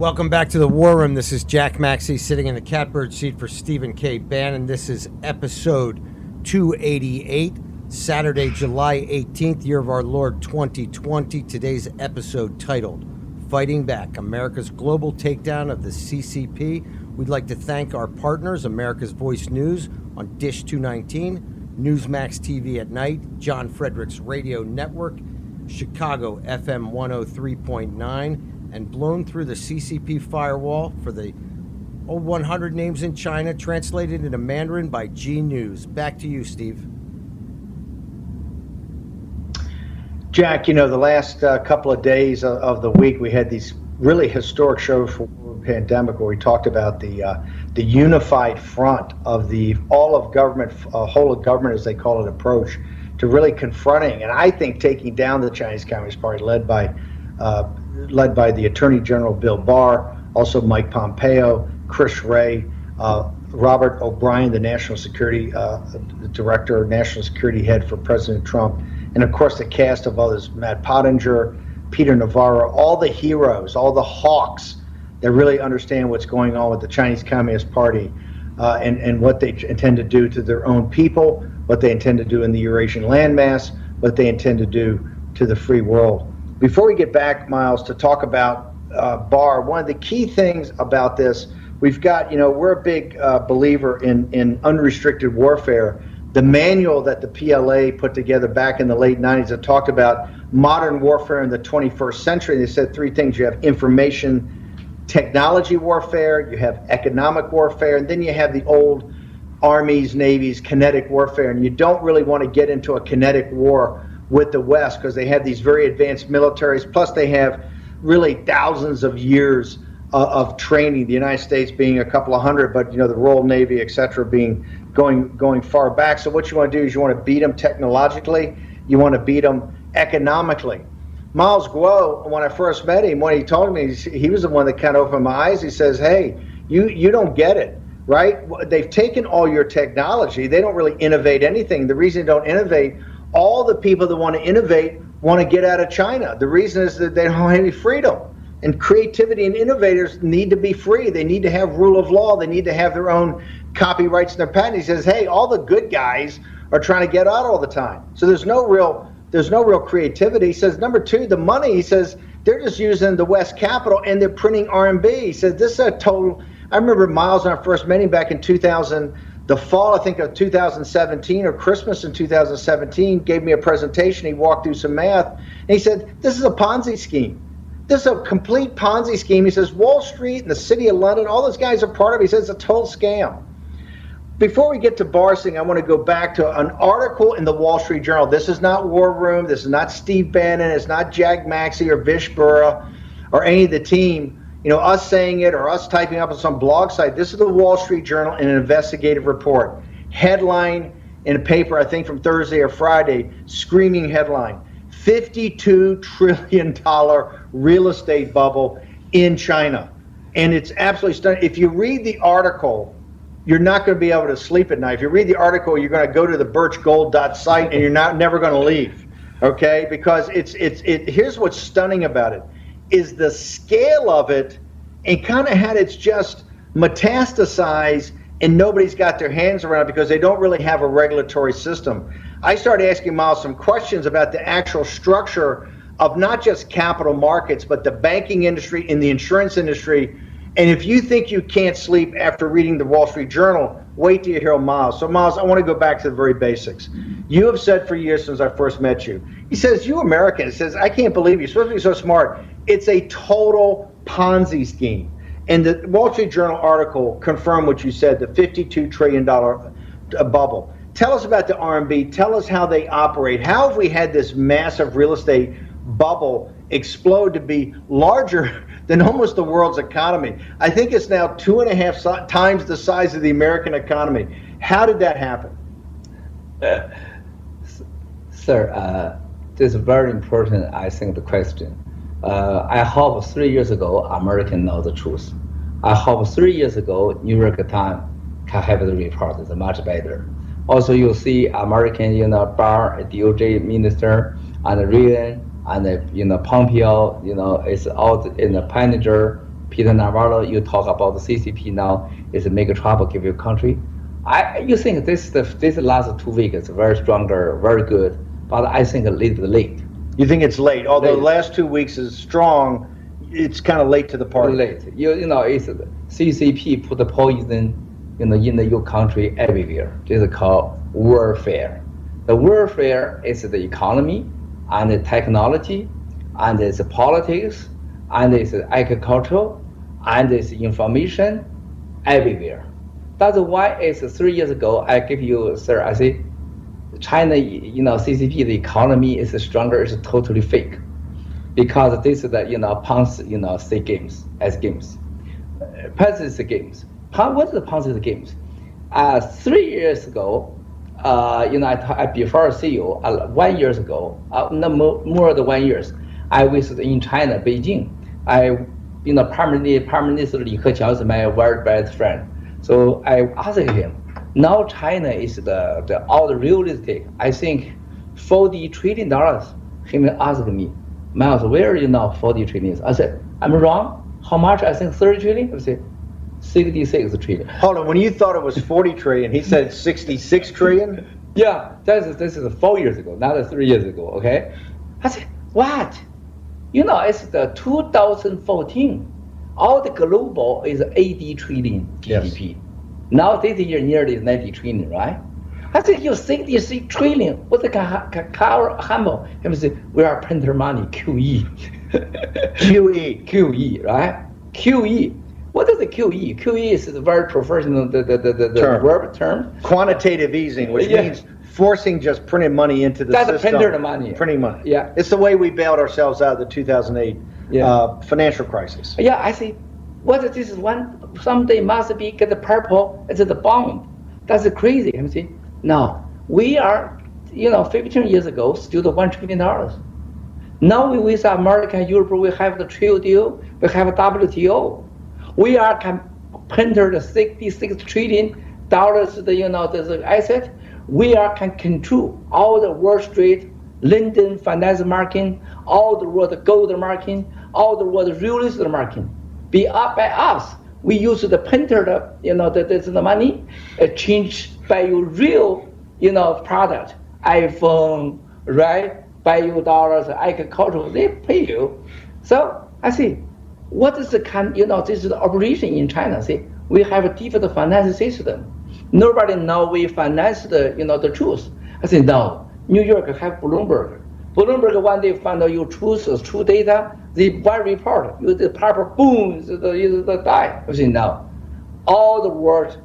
Welcome back to the War Room. This is Jack Maxey sitting in the catbird seat for Stephen K. Bannon. This is episode 288, Saturday, July 18th, year of our Lord 2020. Today's episode titled Fighting Back, America's Global Takedown of the CCP. We'd like to thank our partners, America's Voice News on Dish 219, Newsmax TV at night, John Frederick's Radio Network, Chicago FM 103.9, and blown through the CCP firewall for the 100 names in China, translated into Mandarin by G News. Back to you, Steve. Jack, the last couple of days of the week, we had these really historic shows for the pandemic where we talked about the unified front of the whole of government, as they call it, approach to really confronting and I think taking down the Chinese Communist Party, led by the Attorney General Bill Barr, also Mike Pompeo, Chris Wray, Robert O'Brien, the National Security Director, National Security Head for President Trump, and of course the cast of others, Matt Pottinger, Peter Navarro, all the heroes, all the hawks that really understand what's going on with the Chinese Communist Party and what they intend to do to their own people, what they intend to do in the Eurasian landmass, what they intend to do to the free world. Before we get back, Miles, to talk about Barr, one of the key things about this, we've got, we're a big believer in unrestricted warfare. The manual that the PLA put together back in the late 90s that talked about modern warfare in the 21st century, they said three things. You have information technology warfare, you have economic warfare, and then you have the old armies, navies, kinetic warfare. And you don't really want to get into a kinetic war with the West because they have these very advanced militaries, plus they have really thousands of years of training, the United States being a couple of hundred, but the Royal Navy, et cetera, being going far back. So what you want to do is you want to beat them technologically, you want to beat them economically. Miles Guo, when I first met him, when he told me, he was the one that kind of opened my eyes. He says, hey, you don't get it, right? They've taken all your technology. They don't really innovate anything. The reason they don't innovate, all the people that want to innovate want to get out of China. The reason is that they don't have any freedom. And creativity and innovators need to be free. They need to have rule of law. They need to have their own copyrights and their patent. He says, hey, all the good guys are trying to get out all the time. So there's no real creativity. He says, number two, the money, he says, they're just using the West capital and they're printing RMB. He said, this is a total, I remember Miles when I first met him back in 2000, the fall, I think, of 2017 or Christmas in 2017, gave me a presentation. He walked through some math and he said, this is a Ponzi scheme. This is a complete Ponzi scheme. He says, Wall Street and the city of London, all those guys are part of it. He says it's a total scam. Before we get to Barsing, I want to go back to an article in the Wall Street Journal. This is not War Room. This is not Steve Bannon. It's not Jack Maxey or Vish Burra or any of the team, us saying it or us typing up on some blog site. This is the Wall Street Journal in an investigative report. Headline in a paper, I think from Thursday or Friday, screaming headline, $52 trillion real estate bubble in China. And it's absolutely stunning. If you read the article, you're not going to be able to sleep at night. If you read the article, you're going to go to the birchgold.site and you're never going to leave, okay? Because here's what's stunning about it, is the scale of it and kind of how it's just metastasized and nobody's got their hands around it because they don't really have a regulatory system. I started asking Miles some questions about the actual structure of not just capital markets, but the banking industry and the insurance industry. And if you think you can't sleep after reading the Wall Street Journal, wait till you hear Miles. So Miles, I want to go back to the very basics. You have said for years since I first met you, he says, you American, he says, I can't believe you're supposed to be so smart. It's a total Ponzi scheme. And the Wall Street Journal article confirmed what you said, the $52 trillion bubble. Tell us about the RMB. Tell us how they operate. How have we had this massive real estate bubble explode to be larger than almost the world's economy? I think it's now 2.5 times the size of the American economy. How did that happen? Sir, this is very important, I think, the question. I hope 3 years ago, American know the truth. I hope 3 years ago, New York Times can have the report. It's much better. Also, you see American, Barr, DOJ minister, and Reagan, and Pompeo, it's all in the Pottinger, Peter Navarro, you talk about the CCP now is make trouble, give you country. You think this last 2 weeks is very stronger, very good, but I think a little bit late. You think it's late? Although the last 2 weeks is strong, it's kind of late to the party. Late. You know, it's CCP put the poison, in your country everywhere. This is called warfare. The warfare is the economy and the technology, and it's politics, and it's agriculture, and it's information everywhere. That's why it's 3 years ago I give you, sir, I say, China, CCP, the economy is stronger, is totally fake. Because this is the, Ponzi, say games, as games. Ponzi games. What is the Ponzi games? 3 years ago, before I see you, 1 year ago, no more than 1 year, I visited in China, Beijing. Prime Minister Li Keqiang is my very best friend. So I asked him, now China is all the real estate, I think $40 trillion. He asked me, Miles, where are you now 40 trillion? I said, I'm wrong. How much? I think 30 trillion? I said, 66 trillion. Hold on, when you thought it was 40 trillion, he said 66 trillion? Yeah, this is 4 years ago, not 3 years ago, okay? I said, what? It's the 2014. All the global is 80 trillion GDP. Yes. Now this year nearly 90 trillion, right? I said, you 66 trillion, what the humble? He said, we are printer money, QE. QE, right? QE. What is the QE? QE is the very professional verb term. Quantitative easing, which means forcing just printed money into the system. That's printed money. Printing money. Yeah. It's the way we bailed ourselves out of the 2008 financial crisis. Yeah, I see. What this is one, someday must be get the purple, it's the bond. That's crazy, you see. Now, we are, 15 years ago, still the $1 trillion. Now with America and Europe, we have the trade deal, we have WTO. We are printed the $66 trillion, the asset. We can control all the Wall Street, London finance market, all the world gold market, all the world real estate market. Be up by us. We use the printer, the money, change by your real, product, iPhone, right? Buy you dollars, agriculture, they pay you. So I see, what is the this is the operation in China. See, we have a different finance system. Nobody know we finance the truth. I say no. New York have Bloomberg. Bloomberg one day found out your true data. The one report, the paper boom, the die. I say no. All the world,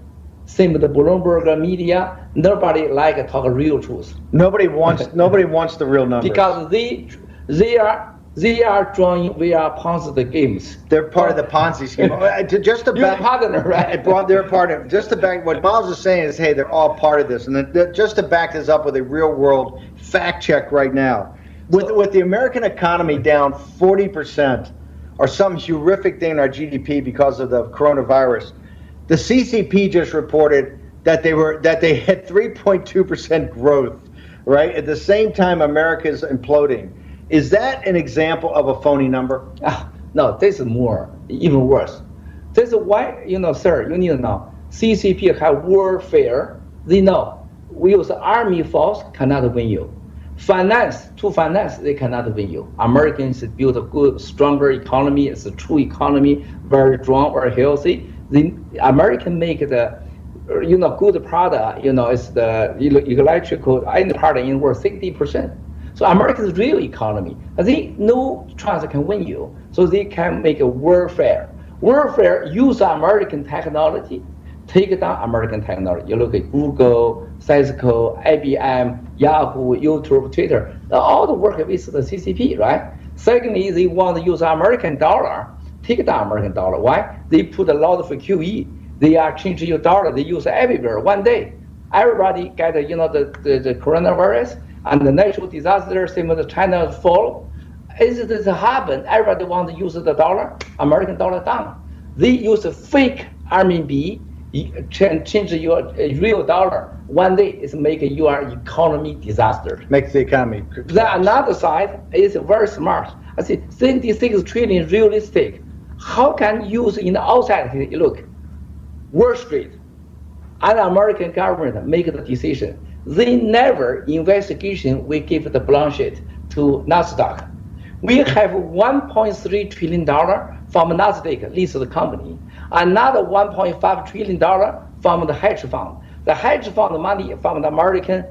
same with the Bloomberg media. Nobody like to talk real truth. Nobody wants the real numbers because they are drawing. We are Ponzi games. They're part of the Ponzi scheme. Just to back, partner, right? They're part of. Just to back, what Miles is saying is, hey, they're all part of this, and just to back this up with a real world fact check right now, with the American economy down 40%, or some horrific thing in our GDP because of the coronavirus, the CCP just reported that they had 3.2% growth, right? At the same time, America's imploding. Is that an example of a phony number? No, this is even worse. This is why, sir, you need to know, CCP have warfare. They know we use army force cannot win you. Finance, they cannot win you. Americans build a good, stronger economy. It's a true economy, very strong, very healthy. The American make the, good product. It's the electrical any product in worth 60%. So America's real economy, they no chance can win you. So they can make a warfare. Warfare use American technology, take down American technology. You look at Google, Cisco, IBM, Yahoo, YouTube, Twitter. All the work with the CCP, right? Secondly, they want to use American dollar, take down American dollar. Why? They put a lot of QE. They are changing your dollar. They use everywhere. One day, everybody get the coronavirus. And the natural disaster, same with China fall, is this happen? Everybody wants to use the dollar, American dollar down. They use a fake RMB, change your real dollar. One day it's making your economy disaster. Makes the economy. Then another side is very smart. I see 76 trillion real estate. how can use in the outside? Look, Wall Street and the American government make the decision. They never investigation. We give the blanket to NASDAQ. We have $1.3 trillion from NASDAQ listed company, another $1.5 trillion from the hedge fund. The hedge fund money from the American,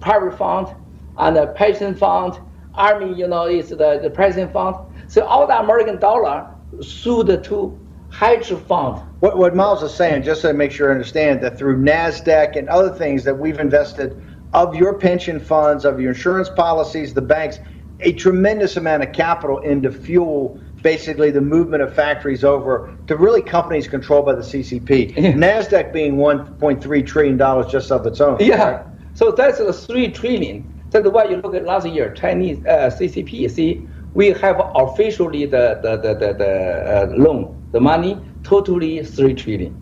private fund and the pension fund, Army, is the president fund. So all the American dollar sued to hedge fund. What Miles is saying, just to make sure I understand, that through NASDAQ and other things that we've invested of your pension funds, of your insurance policies, the banks, a tremendous amount of capital into fuel basically the movement of factories over to really companies controlled by the CCP. NASDAQ being $1.3 trillion just of its own. Yeah, right? So that's the $3 trillion. That's why you look at last year, Chinese CCP, see, we have officially the loan, the money, totally $3 trillion.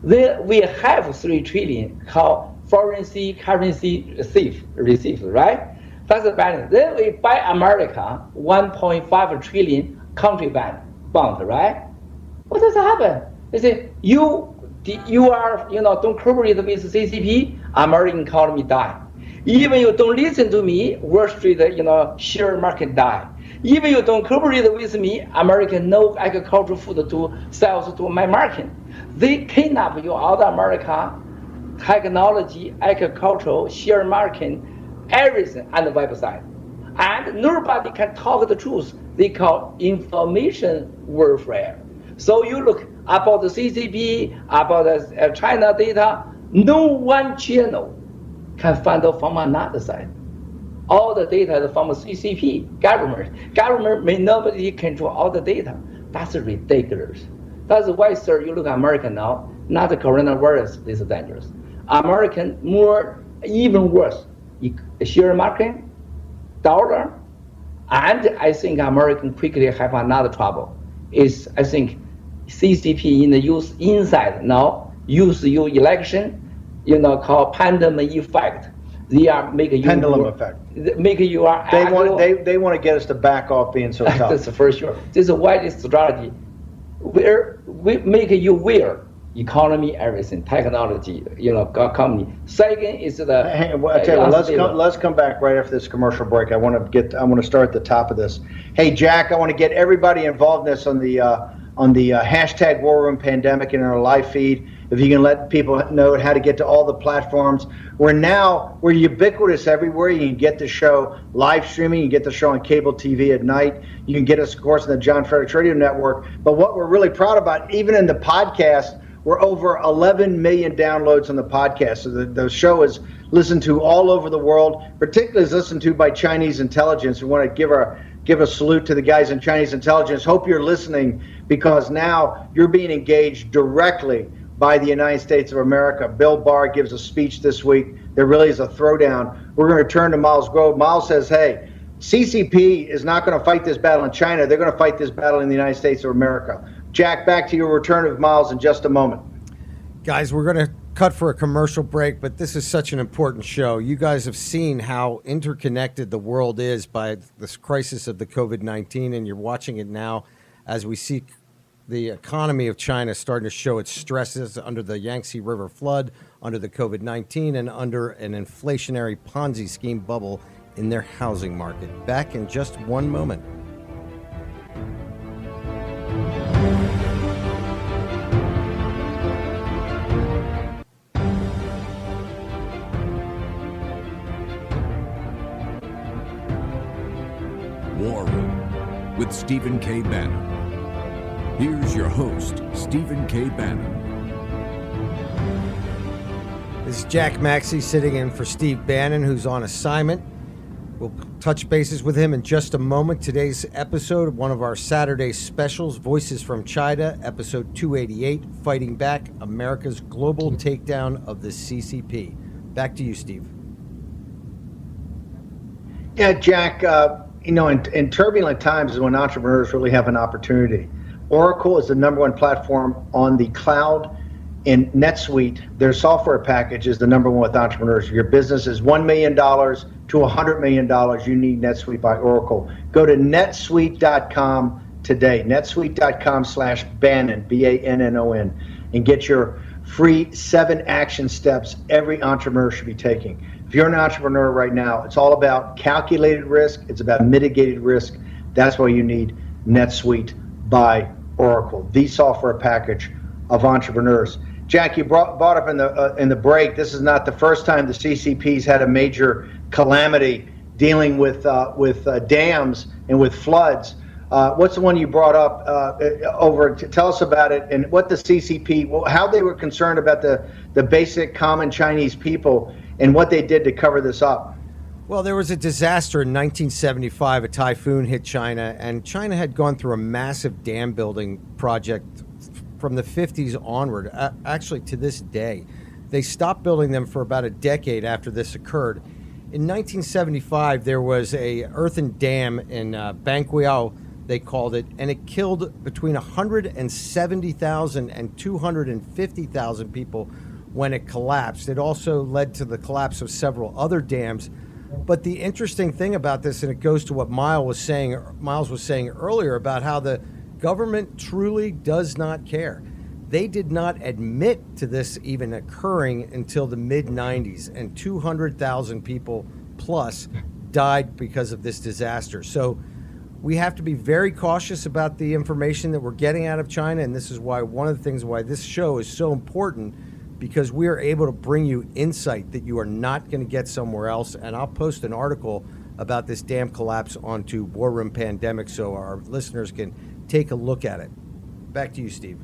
Then we have $3 trillion called foreign currency receipt, right? That's the balance. Then we buy America $1.5 trillion country bond, right? What does happen? They say you are don't cooperate with CCP, American economy die. Even you don't listen to me, Wall Street share market die. Even you don't cooperate with me, American no agricultural food to sell to my market. They kidnap you out of America, technology, agricultural, share market, everything on the website. And nobody can talk the truth. They call information warfare. So you look about the CCP, about the China data, no one channel can find out from another side. All the data is from the CCP, government may nobody control all the data. That's ridiculous. That's why, sir, you look at America now, not the coronavirus is dangerous. American even worse, share market, dollar, and I think American quickly have another trouble. Is I think CCP in the use inside now use your election, called pendulum effect. They are making you pendulum effect. Make you are. They want to get us to back off being so tough. That's for sure. This is why this strategy, where we make you aware. Economy, everything, technology, company. Second is the. Let's come back right after this commercial break. I want to start at the top of this. Hey, Jack, I want to get everybody involved in this on the hashtag War Room Pandemic in our live feed. If you can let people know how to get to all the platforms. We're ubiquitous everywhere. You can get the show live streaming. You can get the show on cable TV at night. You can get us, of course, on the John Fredericks Radio Network. But what we're really proud about, even in the podcast, we're over 11 million downloads on the podcast. So the show is listened to all over the world, particularly is listened to by Chinese intelligence. We want to give a salute to the guys in Chinese intelligence. Hope you're listening, because now you're being engaged directly by the United States of America. Bill Barr gives a speech this week. There really is a throwdown. We're going to turn to Miles Grove. Miles says, hey, CCP is not going to fight this battle in China. They're going to fight this battle in the United States of America. Jack, back to your return of Miles in just a moment. Guys, we're going to cut for a commercial break, but this is such an important show. You guys have seen how interconnected the world is by this crisis of the COVID-19, and you're watching it now as we see the economy of China starting to show its stresses under the Yangtze River flood, under the COVID-19, and under an inflationary Ponzi scheme bubble in their housing market. Back in just one moment. War Room with Stephen K. Bannon. Here's your host, Stephen K. Bannon. This is Jack Maxey sitting in for Steve Bannon, who's on assignment. We'll touch bases with him in just a moment. Today's episode, one of our Saturday specials, Voices from China, episode 288, Fighting Back, America's Global Takedown of the CCP. Back to you, Steve. Yeah, Jack, in turbulent times is when entrepreneurs really have an opportunity. Oracle is the number one platform on the cloud, and NetSuite, their software package, is the number one with entrepreneurs. If your business is $1 million to $100 million, you need NetSuite by Oracle. Go to netsuite.com today. netsuite.com/Bannon, Bannon, and get your free 7 action steps every entrepreneur should be taking. If you're an entrepreneur right now, it's all about calculated risk. It's about mitigated risk. That's why you need NetSuite by Oracle, the software package of entrepreneurs. Jack, you brought up in the break, this is not the first time the CCP's had a major calamity dealing with dams and with floods. What's the one you brought up tell us about it and what the CCP, how they were concerned about the basic common Chinese people and what they did to cover this up? Well, there was a disaster in 1975. A typhoon hit China, and China had gone through a massive dam building project from the 50s onward, actually to this day. They stopped building them for about a decade after this occurred. In 1975, there was a earthen dam in Bangqiao, they called it, and it killed between 170,000 and 250,000 people when it collapsed. It also led to the collapse of several other dams. But the interesting thing about this, and it goes to what Miles was saying earlier about how the government truly does not care. They did not admit to this even occurring until the mid-90s, and 200,000 people plus died because of this disaster. So we have to be very cautious about the information that we're getting out of China, and this is why one of the things why this show is so important, because we are able to bring you insight that you are not going to get somewhere else. And I'll post an article about this dam collapse onto War Room Pandemic so our listeners can take a look at it. Back to you, Steve.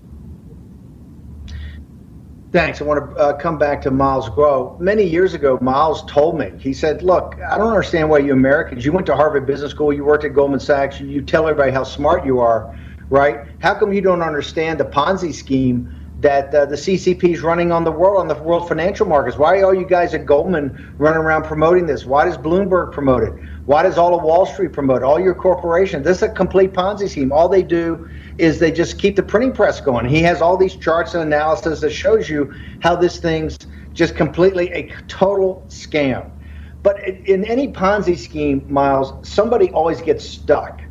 Thanks. I want to come back to Miles Grow. Many years ago, Miles told me, he said, look, I don't understand why you Americans, you went to Harvard Business School, you worked at Goldman Sachs, you tell everybody how smart you are, right? How come you don't understand the Ponzi scheme that the CCP is running on the world financial markets? Why are all you guys at Goldman running around promoting this? Why does Bloomberg promote it? Why does all of Wall Street promote it? All your corporations? This is a complete Ponzi scheme. All they do is they just keep the printing press going. He has all these charts and analysis that shows you how this thing's just completely a total scam. But in any Ponzi scheme, Miles, somebody always gets stuck.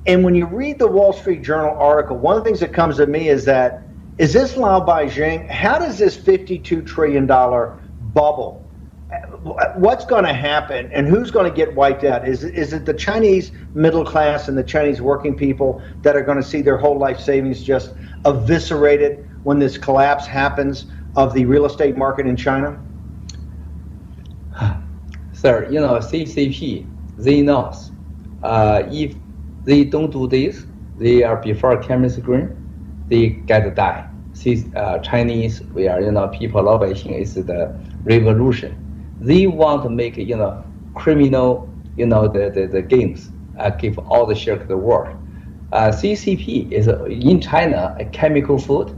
And when you read the Wall Street Journal article, one of the things that comes to me is that, is this Lao Beijing? How does this $52 trillion bubble, what's going to happen and who's going to get wiped out? Is it the Chinese middle class and the Chinese working people that are going to see their whole life savings just eviscerated when this collapse happens of the real estate market in China? Sir, CCP, they know if they don't do this, they are before camera screen, they get die. See, Chinese, we are, people, Lao Beijing is the revolution. They want to make, criminal, the games, give all the share to the world. CCP is in China a chemical food,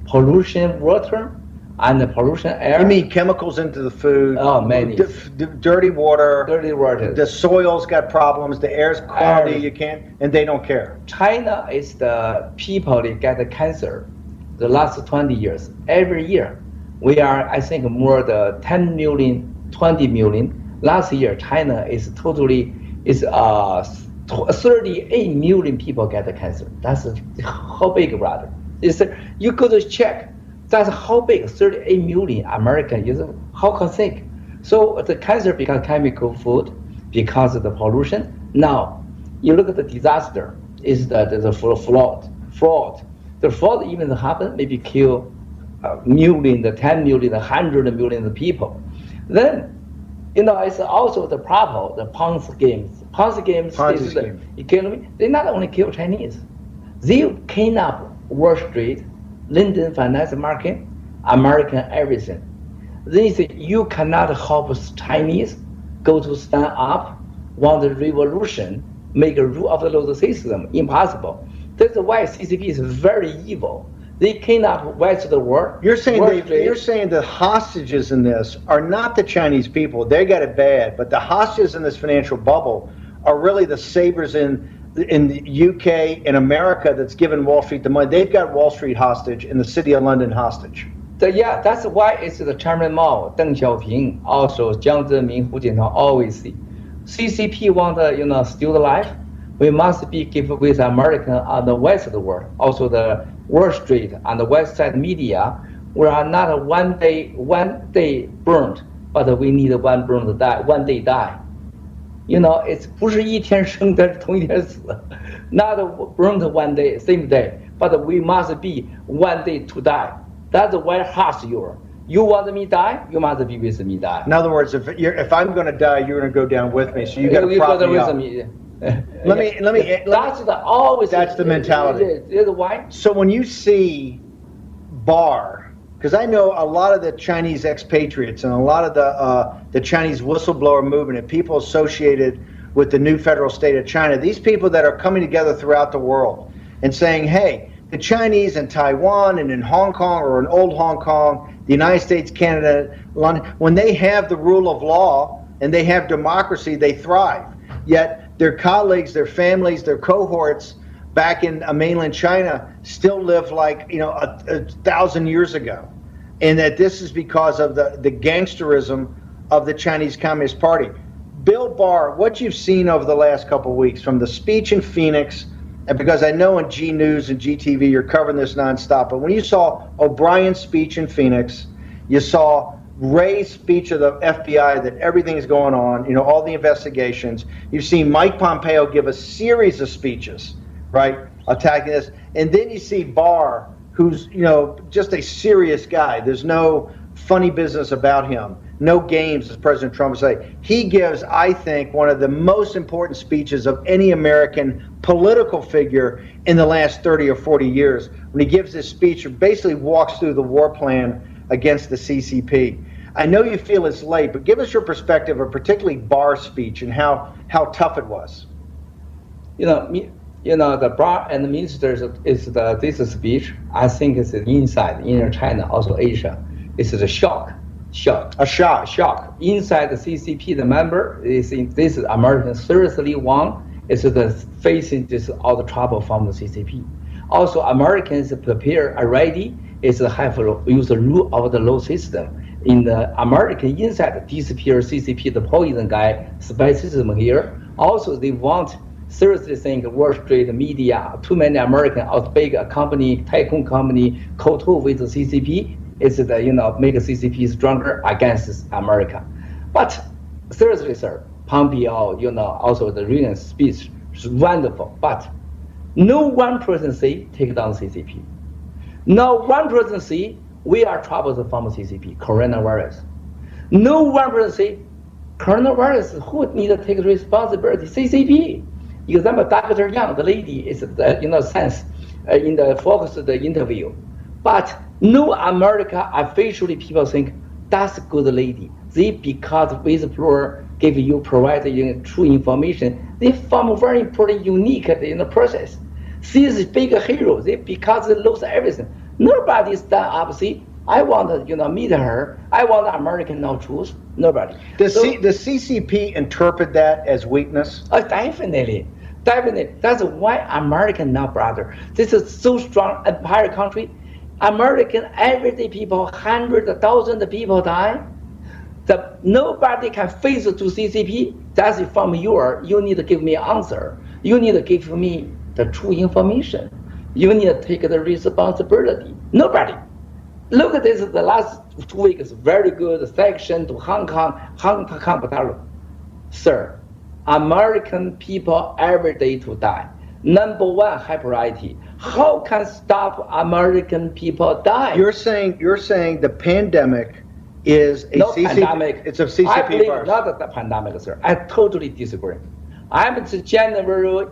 pollution water, and the pollution air. You mean chemicals into the food? Oh, many. Dirty water. Dirty water. The soil's got problems. The air's quality. You can't, and they don't care. China is the people that get the cancer. The last 20 years, every year, we are, I think, more than 10 million, 20 million. Last year, China is 38 million people get the cancer. That's how big, brother. You go to check. That's how big 38 million American is. How can think? So the cancer become chemical food because of the pollution. Now, you look at the disaster. Is the fraud. The fraud even happen, maybe kill million, the 10 million, the 100 million people. Then, it's also the problem, the Ponzi games. Ponzi scheme. Economy. They not only kill Chinese, they clean up Wall Street, London finance market, American everything. They say you cannot help Chinese go to stand up, want the revolution, make a rule of the law system. Impossible. That's why CCP is very evil. They clean up West of the world. You're saying the hostages in this are not the Chinese people. They got it bad, but the hostages in this financial bubble are really the savers in the UK and America that's given Wall Street the money. They've got Wall Street hostage and the city of London hostage. Yeah, that's why it's the Chairman Mao, Deng Xiaoping, also Jiang Zemin, Hu Jintao always see. CCP want to steal the life, We must be give with American on the west of the world, also the Wall Street and the West Side media. We are not one day burned, but we need one burned die, one day die. It's 不是一天生的同一天死 ，not burned one day, same day, but we must be one day to die. That's why harsh you are. You want me die, you must be with me die. In other words, if I'm going to die, you're going to go down with me. So you got to prop me up. Let me. That's the mentality. That's why. So when you see Barr, because I know a lot of the Chinese expatriates and a lot of the Chinese whistleblower movement and people associated with the new federal state of China, these people that are coming together throughout the world and saying, hey, the Chinese in Taiwan and in Hong Kong or in old Hong Kong, the United States, Canada, London, when they have the rule of law and they have democracy, they thrive. Yet their colleagues, their families, their cohorts back in mainland China still live like, a 1,000 years ago. And that this is because of the gangsterism of the Chinese Communist Party. Bill Barr, what you've seen over the last couple of weeks from the speech in Phoenix, and because I know in G News and GTV you're covering this nonstop, but when you saw O'Brien's speech in Phoenix, you saw Ray's speech of the FBI that everything is going on, all the investigations. You've seen Mike Pompeo give a series of speeches, right, attacking this. And then you see Barr, who's, just a serious guy. There's no funny business about him. No games, as President Trump would say. He gives, I think, one of the most important speeches of any American political figure in the last 30 or 40 years. When he gives this speech, it basically walks through the war plan against the CCP. I know you feel it's late, but give us your perspective of particularly Barr's speech and how tough it was. The Barr and the ministers this speech. I think it's inside inner China, also Asia. It's a shock. A shock. Inside the CCP, the member this American seriously won. It's facing all the trouble from the CCP. Also, Americans prepare already. It's have use the rule of the law system. In the American inside disappear CCP, the poison guy, spy system here. Also, they want seriously think Wall Street media, too many American big company, tycoon company, co-tool with the CCP. Is make CCP stronger against America. But seriously, sir, Pompeo, also the Reagan speech is wonderful. But no one person say take down CCP. No one person say we are troubled from CCP, coronavirus. No one person say coronavirus, who need to take responsibility? CCP. Example, Dr. Yang, the lady, is sense in the focus of the interview. But no America officially people think that's a good lady. They because whistleblower give you providing true information. They form very important unique in the process. She is a big hero. They because they lose everything. Nobody stand up. See, I want to meet her. I want American know truth. Nobody. Does CCP interpret that as weakness? Definitely. That's why American now, brother. This is so strong empire country. American everyday people, 100,000 people die. Nobody can face to CCP. That's from you need to give me an answer. You need to give me the true information. You need to take the responsibility. Nobody. Look at this. The last 2 weeks, very good section to Hong Kong, Sir, American people every day to die. Number one high priority. How can stop American people die? You're saying the pandemic is a CCP. Pandemic. It's a CCP I believe virus. Not the pandemic, sir. I totally disagree. I'm January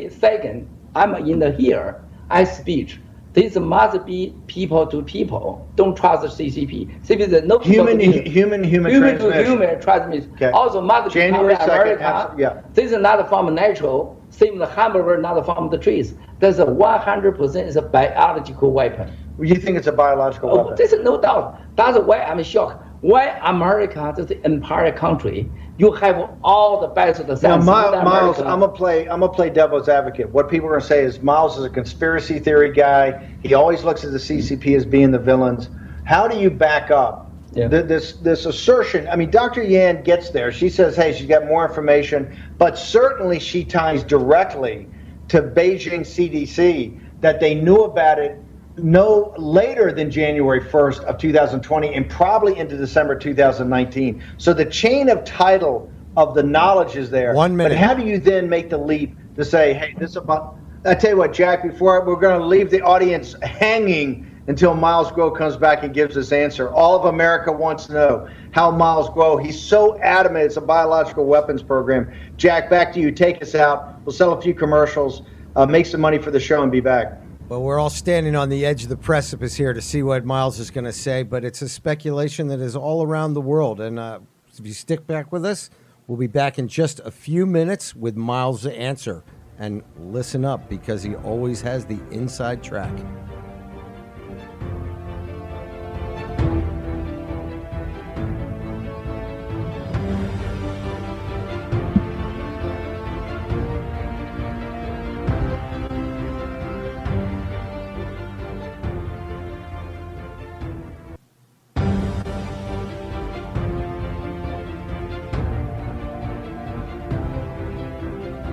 2nd. I'm in here. I speech. This must be people to people. Don't trust the CCP. CCP no human to human transmission. Okay. Also must be January 2nd. America. Yeah. This is not from natural. Same the hamburger not from the trees. That's a 100% is a biological weapon. You think it's a biological weapon? This is no doubt. That's why I'm shocked. Why America, this empire country, you have all the best of the sense. Now, Miles, I'm gonna play devil's advocate. What people are gonna say is Miles is a conspiracy theory guy. He always looks at the CCP as being the villains. How do you back up Yeah. This assertion. I mean, Dr. Yan gets there. She says, hey, she's got more information, but certainly she ties directly to Beijing CDC that they knew about it no later than January 1st of 2020 and probably into December 2019. So the chain of title of the knowledge is there. 1 minute. But how do you then make the leap to say, hey, this is about, I tell you what, Jack, before we're going to leave the audience hanging until Miles Guo comes back and gives this answer. All of America wants to know how Miles Guo, he's so adamant it's a biological weapons program. Jack, back to you. Take us out. We'll sell a few commercials, make some money for the show, and be back. Well, we're all standing on the edge of the precipice here to see what Miles is going to say, but it's a speculation that is all around the world. And if you stick back with us, we'll be back in just a few minutes with Miles' answer. And listen up, because he always has the inside track.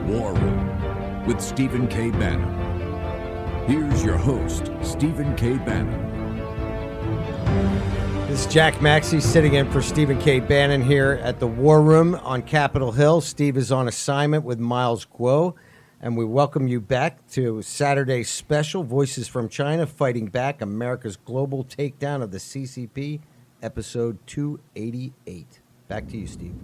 War Room with Stephen K. Bannon. Here's your host, Stephen K. Bannon. This is Jack Maxey sitting in for Stephen K. Bannon here at the War Room on Capitol Hill. Steve is on assignment with Miles Guo, and we welcome you back to Saturday's special, Voices from China, Fighting Back, America's Global Takedown of the CCP, episode 288. Back to you, Steve.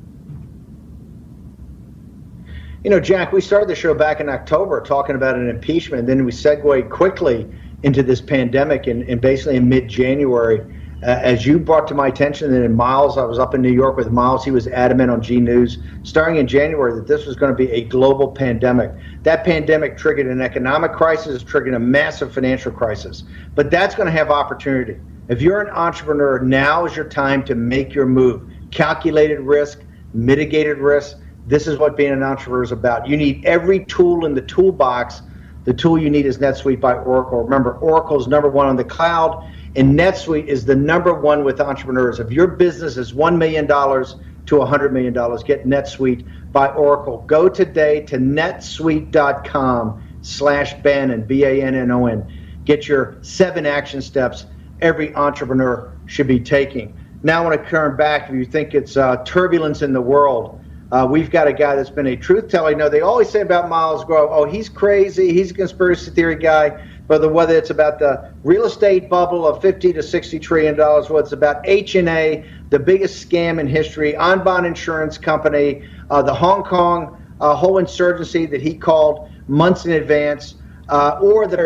You know, Jack, we started the show back in October talking about an impeachment, and then we segued quickly into this pandemic and basically in mid-January. As you brought to my attention, and in Miles, I was up in New York with Miles, he was adamant on G News, starting in January, that this was going to be a global pandemic. That pandemic triggered an economic crisis, triggered a massive financial crisis. But that's going to have opportunity. If you're an entrepreneur, now is your time to make your move. Calculated risk, mitigated risk. This is what being an entrepreneur is about. You need every tool in the toolbox. The tool you need is NetSuite by Oracle. Remember, Oracle's number one on the cloud, and NetSuite is the number one with entrepreneurs. If your business is $1 million to $100 million, get NetSuite by Oracle. Go today to netsuite.com/Bannon, Bannon. Get your 7 action steps every entrepreneur should be taking. Now I want to turn back. If you think it's turbulence in the world, we've got a guy that's been a truth teller. You know, they always say about Miles Guo, oh, he's crazy, he's a conspiracy theory guy, whether it's about the real estate bubble of $50 to $60 trillion, whether it's about H&A, the biggest scam in history, Bannon Insurance Company, the Hong Kong whole insurgency that he called months in advance, or the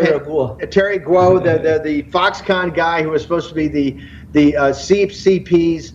Terry Guo, the Foxconn guy who was supposed to be the CCP's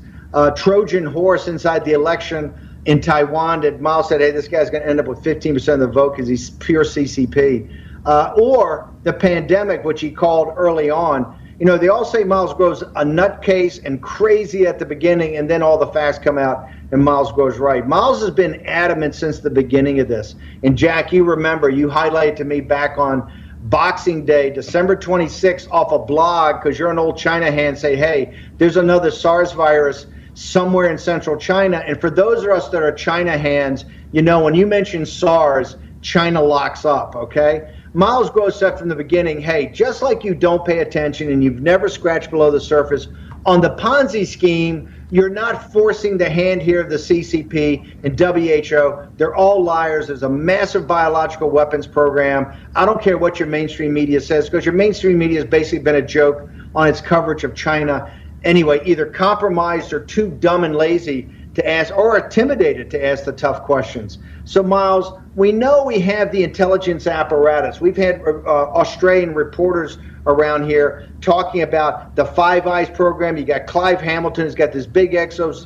Trojan horse inside the election in Taiwan, that Miles said, hey, this guy's going to end up with 15% of the vote because he's pure CCP. Or the pandemic, which he called early on. You know, they all say Miles Guo's a nutcase and crazy at the beginning, and then all the facts come out, and Miles Guo's right. Miles has been adamant since the beginning of this. And Jack, you remember, you highlighted to me back on Boxing Day, December 26th, off a blog, because you're an old China hand, say, hey, there's another SARS virus somewhere in central China. And for those of us that are China hands, you know, when you mention SARS, China locks up, okay? Miles Guo said from the beginning, hey, just like you don't pay attention and you've never scratched below the surface, on the Ponzi scheme, you're not forcing the hand here of the CCP and WHO. They're all liars. There's a massive biological weapons program. I don't care what your mainstream media says, because your mainstream media has basically been a joke on its coverage of China. Anyway, either compromised or too dumb and lazy to ask, or intimidated to ask the tough questions. So, Miles, we know we have the intelligence apparatus. We've had Australian reporters around here talking about the Five Eyes program. You got Clive Hamilton who's got this big expose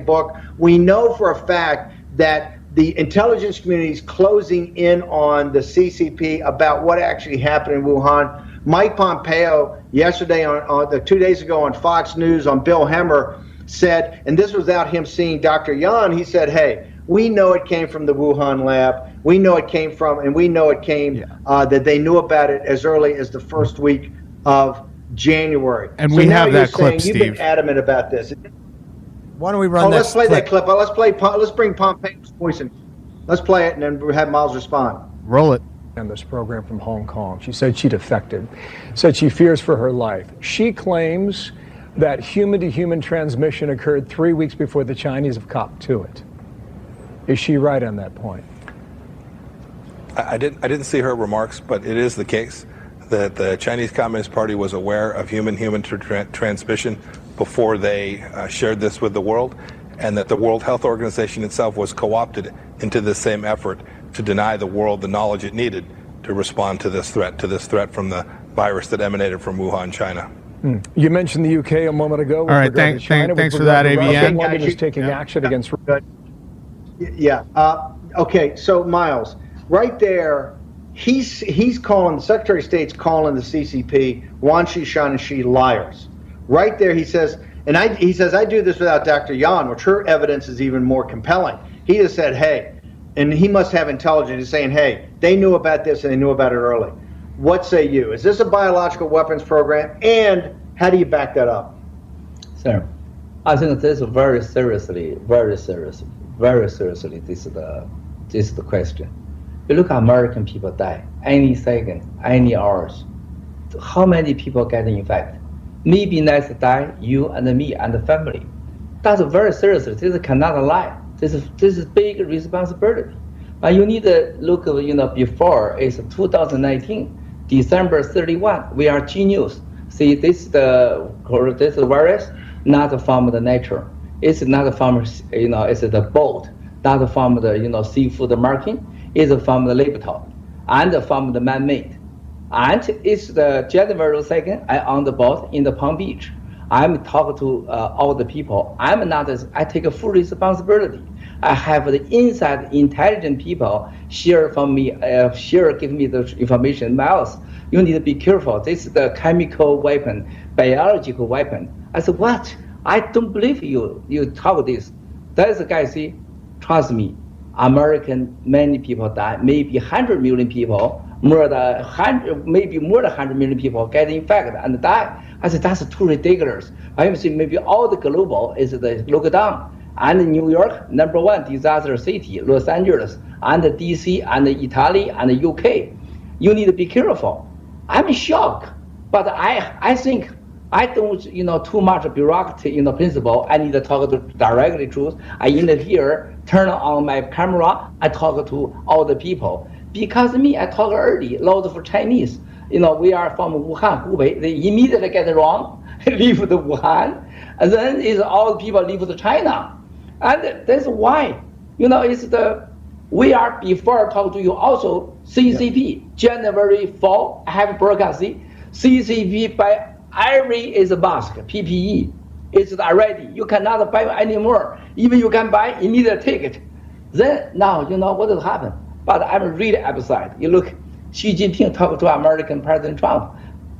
book. We know for a fact that the intelligence community is closing in on the CCP about what actually happened in Wuhan. Mike Pompeo yesterday, on 2 days ago on Fox News on Bill Hemmer, said, and this was without him seeing Dr. Yan, he said, hey, we know it came from the Wuhan lab. We know it came from, and we know it came, that they knew about it as early as the first week of January. And so we now have you're that clip, saying you've been Steve. adamant about this. Why don't we run that let's play clip? that clip. Let's bring Pompeo's voice in. Let's play it and then have Miles respond. Roll it. On this program from Hong Kong. She said she defected, said she fears for her life. She claims that human-to-human transmission occurred 3 weeks before the Chinese have copped to it. Is she right on that point? I didn't see her remarks, but it is the case that the Chinese Communist Party was aware of human-human transmission before they shared this with the world, and that the World Health Organization itself was co-opted into this same effort to deny the world the knowledge it needed to respond to this threat from the virus that emanated from Wuhan, China. You mentioned the UK a moment ago. All right, thanks for that, AVN. London is taking action against. Yeah. Okay. So Miles, right there, he's calling the Secretary of State's calling the CCP, Wang Qishan and Xi liars. Right there, he says, he says I do this without Dr. Yan, which her evidence is even more compelling. He just said, hey. And he must have intelligence. He's saying, hey, they knew about this and they knew about it early. What say you? Is this a biological weapons program? And how do you back that up? Sir, I think this is very seriously, this is the question. You look at American people die any second, any hours. How many people get infected? Maybe next die, you and me and the family. That's very serious. This cannot lie. This is big responsibility. But you need to look, before it's 2019, December 31. We are genius. See, this virus not from the nature. It's not from it's the boat, not from the seafood market. It's from the laboratory and from the man-made. And it's the January 2nd. I on the boat in the Palm Beach. I'm talking to all the people. I take a full responsibility. I have the inside intelligent people share from me, give me the information. Miles, you need to be careful. This is the chemical weapon, biological weapon. I said, what? I don't believe you. You talk this. That's the guy see, trust me, American, many people die, maybe 100 million people, maybe more than 100 million people get infected and die. I said, that's too ridiculous. I say maybe all the global is the lockdown. And New York, #1 disaster city, Los Angeles, and DC, and Italy, and UK. You need to be careful. I'm shocked, but I think I don't, too much bureaucracy, principle. I need to talk to directly truth. I in here, turn on my camera, I talk to all the people. Because me, I talk early, loads of Chinese. We are from Wuhan, Hubei. They immediately get it wrong, leave the Wuhan, and then is all the people leave to China. And that's why, we are before talk to you also CCP, January 4, I have broadcast CCP by every is a mask, PPE. It's already, you cannot buy anymore. Even you can buy immediate ticket. Then now, what has happened. But I'm really upset. You look, Xi Jinping talked to American President Trump.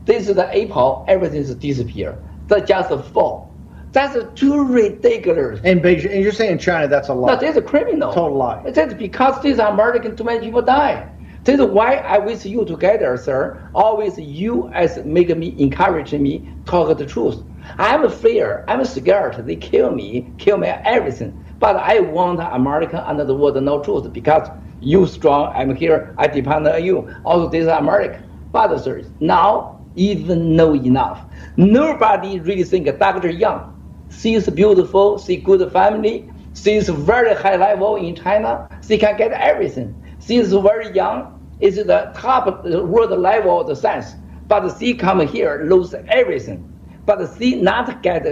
This is the April, everything is disappear. That's just a fall. That's too ridiculous. And Beijing, and you're saying China, that's a lie. No, that's a criminal. Total lie. That's because these American, too many people die. This is why I with you together, sir. Always you as make me, encouraging me, talk the truth. I'm fear, I'm scared. They kill me everything. But I want American and the world to know truth because you strong, I'm here, I depend on you. Also, this is America. But sir, now even know enough. Nobody really think Dr. Yang. She is beautiful, she good family, she is very high level in China, she can get everything. She is very young, is the top world level of the science, but she come here, lose everything. But she not get,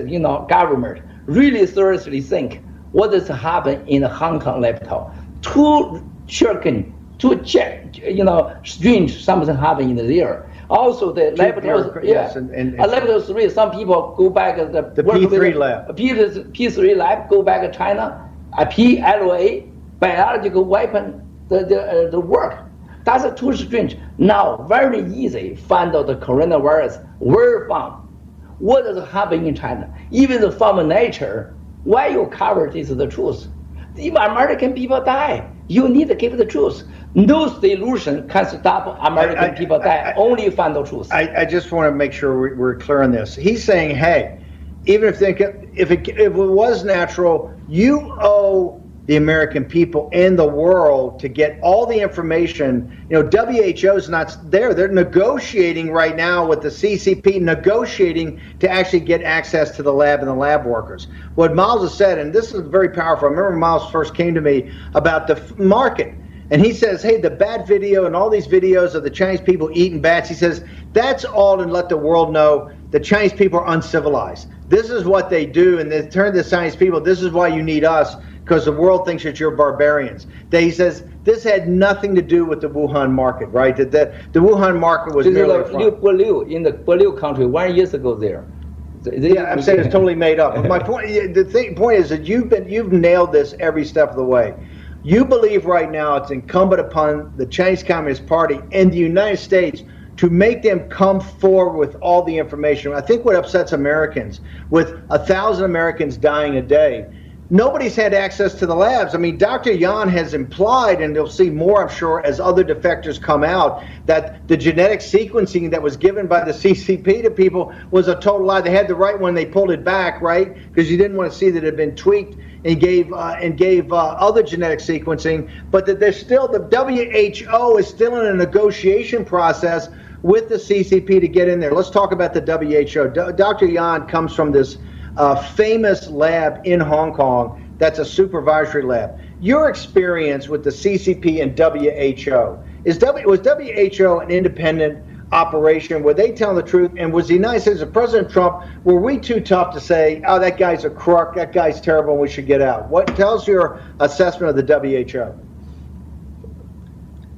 government really seriously think what is happen in the Hong Kong laboratory. Too shocking, too strange something happen in there. Also, the laboratory, yes, and laboratory 3, some people go back the P3 lab. P3 lab go back to China. PLA biological weapon the work. That's too strange. Now very easy find out the coronavirus where from. What is happening in China? Even from nature. Why you cover this is the truth? Even American people die. You need to give the truth. No solution can stop American people die. Only find the truth. I just want to make sure we're clear on this. He's saying, hey, even if it was natural, you owe the American people and the world to get all the information. You know, WHO's not there. They're negotiating right now with the CCP, negotiating to actually get access to the lab and the lab workers. What Miles has said, and this is very powerful. I remember Miles first came to me about the market. And he says, hey, the bat video and all these videos of the Chinese people eating bats, he says, that's all to let the world know the Chinese people are uncivilized. This is what they do, and they turn to the Chinese people, this is why you need us, because the world thinks that you're barbarians. He says this had nothing to do with the Wuhan market, right? That the Wuhan market was merely a front. In the Berlin country 1 year ago there. Yeah, I'm saying it's totally made up. But my point, point is that you've nailed this every step of the way. You believe right now it's incumbent upon the Chinese Communist Party and the United States to make them come forward with all the information. I think what upsets Americans, with 1,000 Americans dying a day, nobody's had access to the labs. I mean, Dr. Yan has implied, and you'll see more, I'm sure, as other defectors come out, that the genetic sequencing that was given by the CCP to people was a total lie. They had the right one, they pulled it back, right? Because you didn't want to see that it had been tweaked, and gave other genetic sequencing, but that there's still, the WHO is still in a negotiation process with the CCP to get in there. Let's talk about the WHO. Dr. Yan comes from this famous lab in Hong Kong that's a supervisory lab. Your experience with the CCP and WHO, was WHO an independent operation? Were they telling the truth? And was the United States, of President Trump, were we too tough to say, oh, that guy's a crook, that guy's terrible, and we should get out? What tells your assessment of the WHO?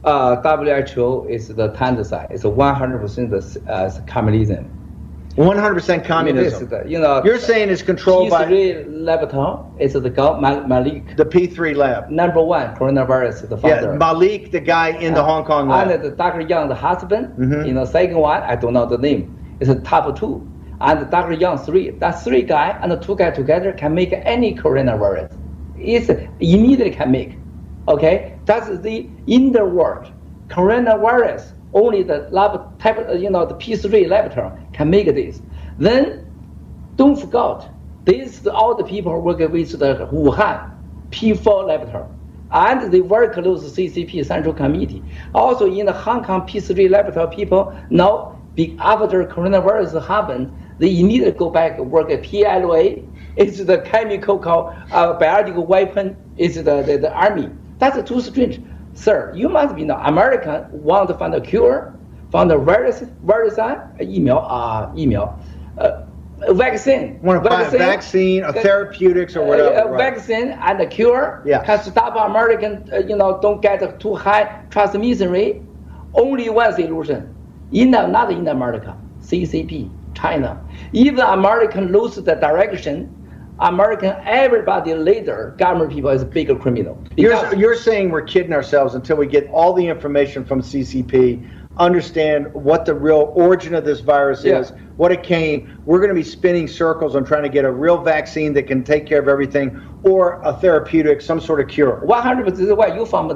WHO is the Tanzai. It's 100% communism. 100% communism. You're saying it's controlled by P3 laboratory. It's the guy Malik. The P3 lab. Number one coronavirus, the founder. Yeah, Malik, the guy in the Hong Kong lab. And the Dr. Yang, the husband. Second one, I don't know the name. It's a top two. And Dr. Yang, three. That three guy and the two guys together can make any coronavirus. It's immediately can make. Okay, that's the in the world coronavirus. Only the lab type, the P3 laboratory can make this. Then, don't forget, this all the people working with the Wuhan P4 laboratory, and they work close to CCP Central Committee. Also in the Hong Kong P3 laboratory, people now, after coronavirus happened, they immediately go back and work at PLA. It's the chemical called biological weapon. It's the army. That's too strange. Sir, you must be American want to find a cure, find a vaccine, vaccine. Want to find a vaccine, a therapeutics, or whatever. A vaccine and a cure can stop American, don't get too high transmission rate. Only one solution. Not in America, CCP, China. Even American lose the direction, American, everybody later, government people is a bigger criminal. You're saying we're kidding ourselves until we get all the information from CCP, understand what the real origin of this virus is, what it came. We're going to be spinning circles on trying to get a real vaccine that can take care of everything, or a therapeutic, some sort of cure. 100% is why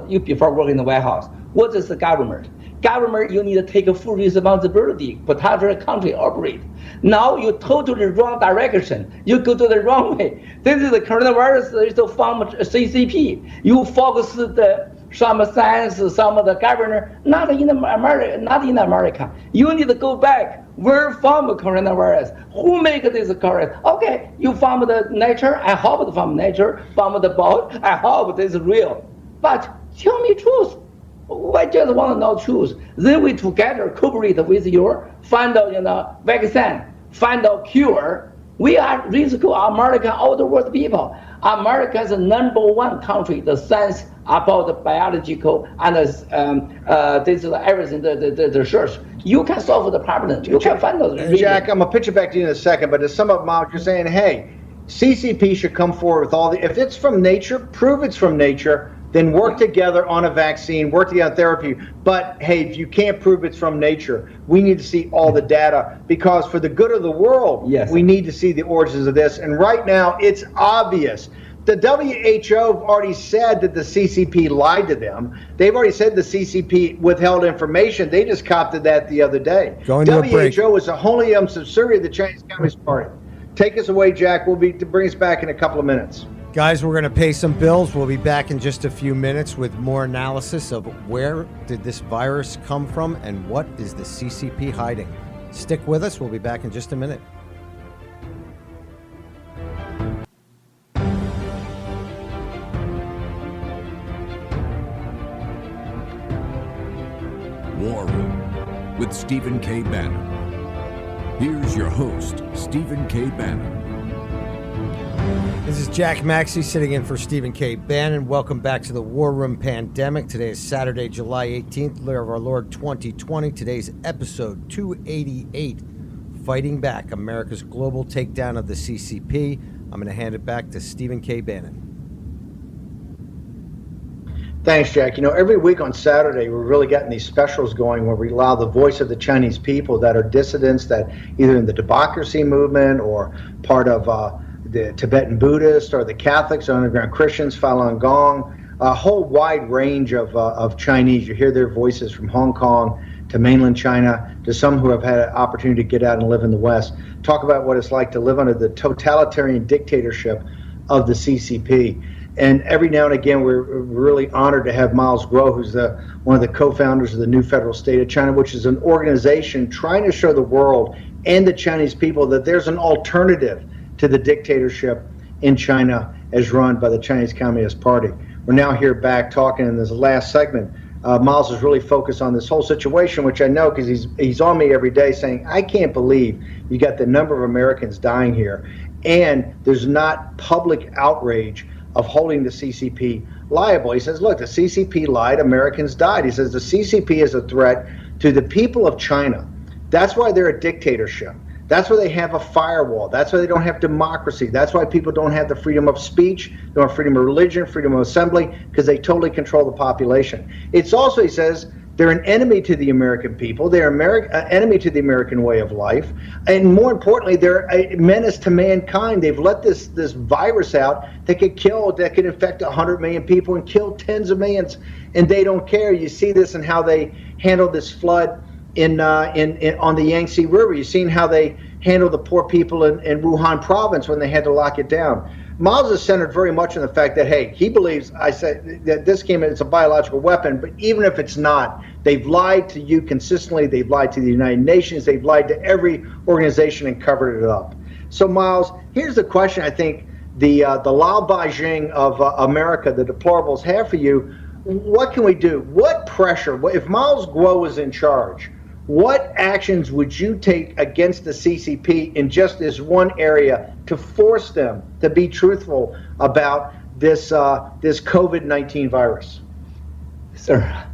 you before working in the White House. What is the government? Government, you need to take a full responsibility, protect the country, operate. Now you totally wrong direction. You go to the wrong way. This is the coronavirus is from CCP. You focus some science, some of the governor, not in America. You need to go back. Where from coronavirus? Who make this correct? Okay, you from the nature. I hope from nature, from the body. I hope this is real. But tell me truth. I just want to know truth. Then we together cooperate with you, find out vaccine, find out cure. We are risking America, all the world people. America is the #1 country, the science about the biological and this is everything, the research. You can solve the problem. You can find out. Jack, I'm gonna pitch it back to you in a second, but to sum up, Mom, you're saying, hey, CCP should come forward with all the. If it's from nature, prove it's from nature. Then work together on a vaccine, work together on therapy. But hey, if you can't prove it's from nature, we need to see all the data, because for the good of the world, we need to see the origins of this. And right now, it's obvious. The WHO have already said that the CCP lied to them. They've already said the CCP withheld information. They just copped that the other day. WHO is a wholly owned subsidiary of the Chinese Communist Party. Take us away, Jack. Bring us back in a couple of minutes. Guys, we're going to pay some bills. We'll be back in just a few minutes with more analysis of where did this virus come from and what is the CCP hiding. Stick with us. We'll be back in just a minute. War Room with Stephen K. Bannon. Here's your host, Stephen K. Bannon. This is Jack Maxey sitting in for Stephen K. Bannon. Welcome back to the War Room Pandemic. Today is Saturday, July 18th, year of our Lord 2020. Today's episode 288, Fighting Back, America's Global Takedown of the CCP. I'm going to hand it back to Stephen K. Bannon. Thanks, Jack. You know, every week on Saturday, we're really getting these specials going where we allow the voice of the Chinese people that are dissidents, that either in the democracy movement or part of the Tibetan Buddhists or the Catholics or underground Christians, Falun Gong, a whole wide range of Chinese. You hear their voices from Hong Kong to mainland China to some who have had an opportunity to get out and live in the West. Talk about what it's like to live under the totalitarian dictatorship of the CCP. And every now and again, we're really honored to have Miles Guo, who's one of the co-founders of the New Federal State of China, which is an organization trying to show the world and the Chinese people that there's an alternative to the dictatorship in China as run by the Chinese Communist Party. We're now here back talking in this last segment. Miles is really focused on this whole situation, which I know because he's on me every day saying, I can't believe you got the number of Americans dying here, and there's not public outrage of holding the CCP liable. He says, look, the CCP lied, Americans died. He says the CCP is a threat to the people of China. That's why they're a dictatorship. That's why they have a firewall. That's why they don't have democracy. That's why people don't have the freedom of speech, don't have freedom of religion, freedom of assembly, because they totally control the population. It's also, he says, they're an enemy to the American people. They're an enemy to the American way of life. And more importantly, they're a menace to mankind. They've let this virus out that could infect 100 million people and kill tens of millions, and they don't care. You see this in how they handled this flood in on the Yangtze River. You've seen how they handled the poor people in Wuhan province when they had to lock it down. Miles is centered very much on the fact that, hey, he believes, I said, that this game is a biological weapon, but even if it's not, they've lied to you consistently. They've lied to the United Nations. They've lied to every organization and covered it up. So, Miles, here's the question I think the Lao Beijing of America, the deplorables, have for you. What can we do? What pressure? If Miles Guo was in charge, what actions would you take against the CCP in just this one area to force them to be truthful about this COVID-19 virus? Sir,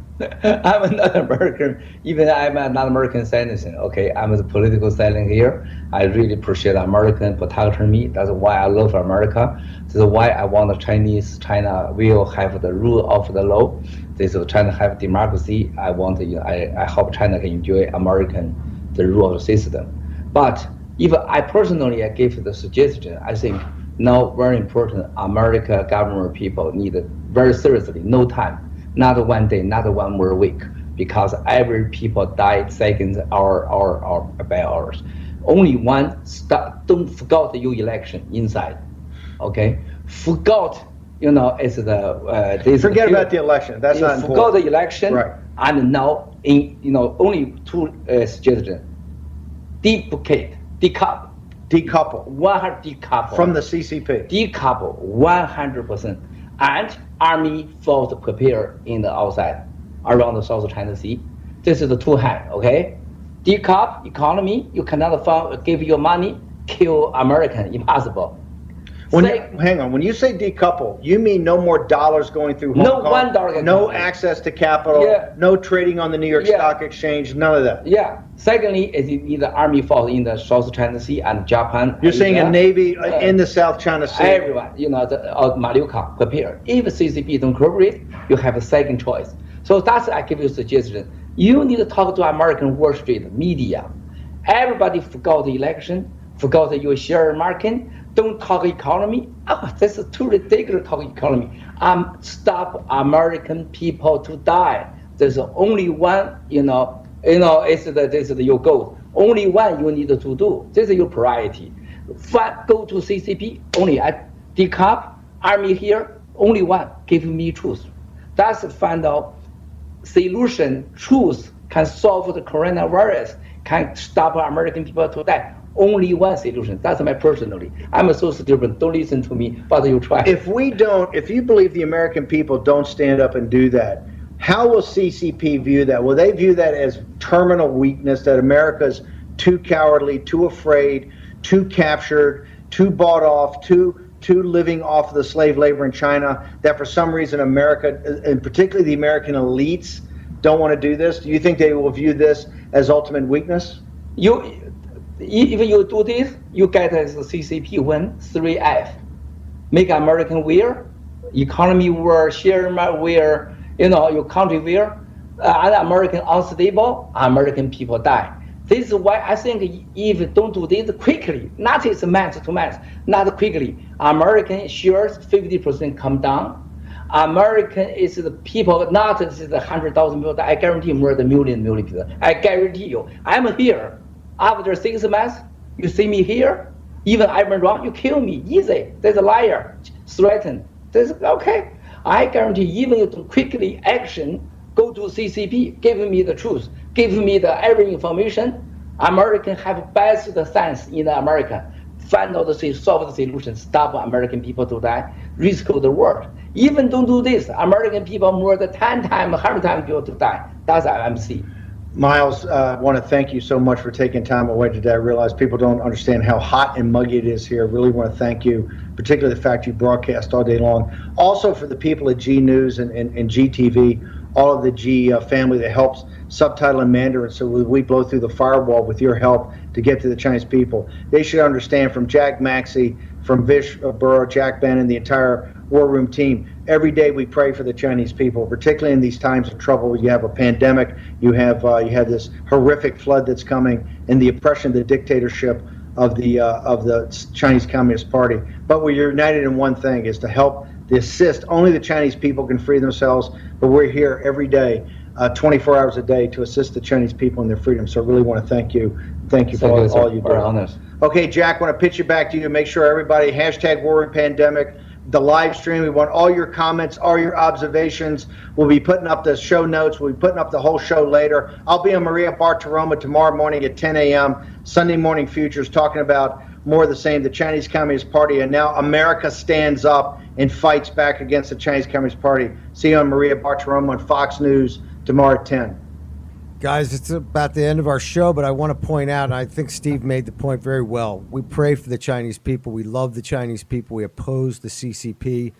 I'm not American. Even I'm not American citizen. Okay, I'm a political citizen here. I really appreciate American protecting me. That's why I love America. That's why I want China will have the rule of the law. This is China have democracy. I hope China can enjoy the rule of the system. But if I personally give the suggestion, I think now very important. America government people need it very seriously. No time, not one day, not one more week, because every people died seconds, hour by hours. Only one stop. Don't forget your election inside. Okay, forgot. It's the forget about the election. That's not important. Forgot the election, right? And now only two suggestions: decouple, 100 decouple from the CCP, decouple 100%, and army force prepare in the outside around the South China Sea. This is the two hand. Okay, decouple economy. You cannot give your money, kill American. Impossible. Hang on. When you say decouple, you mean no more dollars going through Hong Kong? $1. No access to capital. No trading on the New York Stock Exchange. None of that. Yeah. Secondly, is you need the army force in the South China Sea and Japan. You're saying a navy in the South China Sea. Everyone, the Mariuka prepare. If CCP don't cooperate, you have a second choice. So that's I give you a suggestion. You need to talk to American Wall Street media. Everybody forgot the election, forgot your share market. don't talk economy. Oh, this is too ridiculous. Talk economy. Stop American people to die. There's only one, it's your goal. Only one you need to do. This is your priority. Go to CCP. Only at decap army here. Only one. Give me truth. That's find out solution. Truth can solve the coronavirus. Can stop American people to die. Only one solution. That's my personally. I'm so stupid. Don't listen to me, but you try. If you believe the American people don't stand up and do that, how will CCP view that? Will they view that as terminal weakness, that America's too cowardly, too afraid, too captured, too bought off, too living off the slave labor in China, that for some reason America, and particularly the American elites, don't want to do this? Do you think they will view this as ultimate weakness? If you do this, you get as a CCP win 3F. Make American wear, economy wear, share wear, your country wear, and American unstable, American people die. This is why I think if you don't do this quickly, not is month to month, not quickly, American shares 50% come down. American is the people, not the 100,000 people. I guarantee more than million people. I guarantee you. I'm here. After 6 months, you see me here. Even I'm wrong, you kill me. Easy. There's a liar. Threaten. There's okay. I guarantee even you do quickly action, go to CCP, give me the truth, give me the every information. American have best science in America. Find out solve the solution, stop American people to die, risk of the world. Even don't do this, American people more than 10 times, 100 times people to die. That's IMC. Miles, I want to thank you so much for taking time away today. I realize people don't understand how hot and muggy it is here. I really want to thank you, particularly the fact you broadcast all day long. Also for the people at G News and GTV, all of the G family that helps subtitle in Mandarin so we blow through the firewall with your help to get to the Chinese people. They should understand, from Jack Maxey, from Vish Burrow, Jack Bannon, the entire War Room team, every day we pray for the Chinese people, particularly in these times of trouble. You have a pandemic, you have this horrific flood that's coming, and the oppression, the dictatorship of the Chinese Communist Party. But we're united in one thing, is to help, to assist. Only the Chinese people can free themselves, but we're here every day, 24 hours a day, to assist the Chinese people in their freedom. So I really want to thank you. Thank you for all you do. Honest. Okay, Jack, I want to pitch it back to you. Make sure everybody, hashtag War Room Pandemic, the live stream. We want all your comments, all your observations. We'll be putting up the show notes. We'll be putting up the whole show later. I'll be on Maria Bartiromo tomorrow morning at 10 a.m., Sunday Morning Futures, talking about more of the same, the Chinese Communist Party, and now America stands up and fights back against the Chinese Communist Party. See you on Maria Bartiromo on Fox News tomorrow at 10. Guys, it's about the end of our show, but I want to point out, and I think Steve made the point very well, we pray for the Chinese people. We love the Chinese people. We oppose the CCP.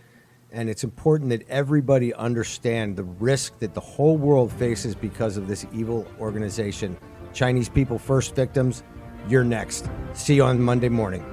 And it's important that everybody understand the risk that the whole world faces because of this evil organization. Chinese people first, victims. You're next. See you on Monday morning.